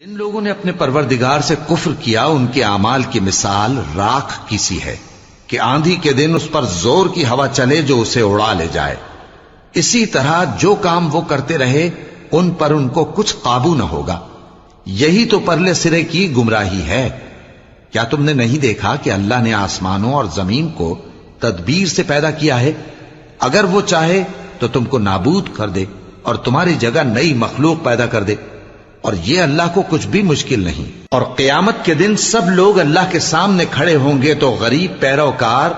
جن لوگوں نے اپنے پروردگار سے کفر کیا ان کے اعمال کی مثال راکھ کی سی ہے کہ آندھی کے دن اس پر زور کی ہوا چلے جو اسے اڑا لے جائے۔ اسی طرح جو کام وہ کرتے رہے ان پر ان کو کچھ قابو نہ ہوگا۔ یہی تو پرلے سرے کی گمراہی ہے۔ کیا تم نے نہیں دیکھا کہ اللہ نے آسمانوں اور زمین کو تدبیر سے پیدا کیا ہے؟ اگر وہ چاہے تو تم کو نابود کر دے اور تمہاری جگہ نئی مخلوق پیدا کر دے، اور یہ اللہ کو کچھ بھی مشکل نہیں۔ اور قیامت کے دن سب لوگ اللہ کے سامنے کھڑے ہوں گے تو غریب پیروکار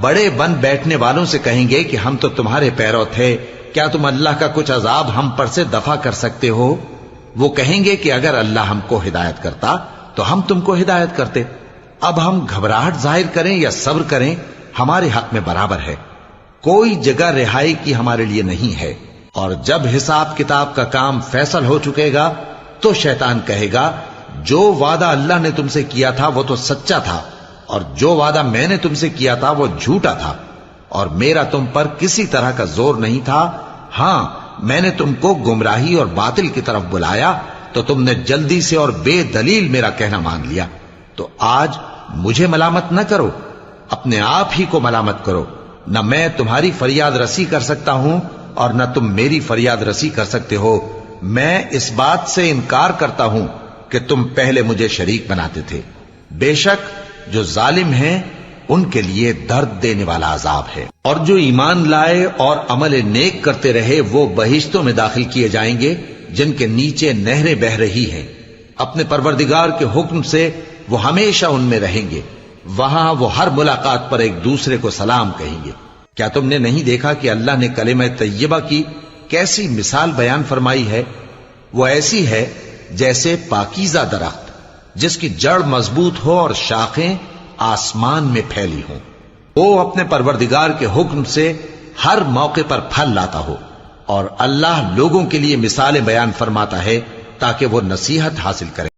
بڑے بن بیٹھنے والوں سے کہیں گے کہ ہم تو تمہارے پیرو تھے، کیا تم اللہ کا کچھ عذاب ہم پر سے دفع کر سکتے ہو؟ وہ کہیں گے کہ اگر اللہ ہم کو ہدایت کرتا تو ہم تم کو ہدایت کرتے۔ اب ہم گھبراہٹ ظاہر کریں یا صبر کریں ہمارے حق میں برابر ہے، کوئی جگہ رہائی کی ہمارے لیے نہیں ہے۔ اور جب حساب کتاب کا کام فیصل ہو چکے گا تو شیطان کہے گا جو وعدہ اللہ نے تم سے کیا تھا وہ تو سچا تھا، اور جو وعدہ میں نے تم سے کیا تھا وہ جھوٹا تھا، اور میرا تم پر کسی طرح کا زور نہیں تھا۔ ہاں، میں نے تم کو گمراہی اور باطل کی طرف بلایا تو تم نے جلدی سے اور بے دلیل میرا کہنا مان لیا۔ تو آج مجھے ملامت نہ کرو، اپنے آپ ہی کو ملامت کرو۔ نہ میں تمہاری فریاد رسی کر سکتا ہوں اور نہ تم میری فریاد رسی کر سکتے ہو۔ میں اس بات سے انکار کرتا ہوں کہ تم پہلے مجھے شریک بناتے تھے۔ بے شک جو ظالم ہیں ان کے لیے درد دینے والا عذاب ہے۔ اور جو ایمان لائے اور عمل نیک کرتے رہے وہ بہشتوں میں داخل کیے جائیں گے جن کے نیچے نہریں بہہ رہی ہیں۔ اپنے پروردگار کے حکم سے وہ ہمیشہ ان میں رہیں گے، وہاں وہ ہر ملاقات پر ایک دوسرے کو سلام کہیں گے۔ کیا تم نے نہیں دیکھا کہ اللہ نے کلمہ طیبہ کی کیسی مثال بیان فرمائی ہے؟ وہ ایسی ہے جیسے پاکیزہ درخت جس کی جڑ مضبوط ہو اور شاخیں آسمان میں پھیلی ہوں۔ وہ اپنے پروردگار کے حکم سے ہر موقع پر پھل لاتا ہو، اور اللہ لوگوں کے لیے مثالیں بیان فرماتا ہے تاکہ وہ نصیحت حاصل کریں۔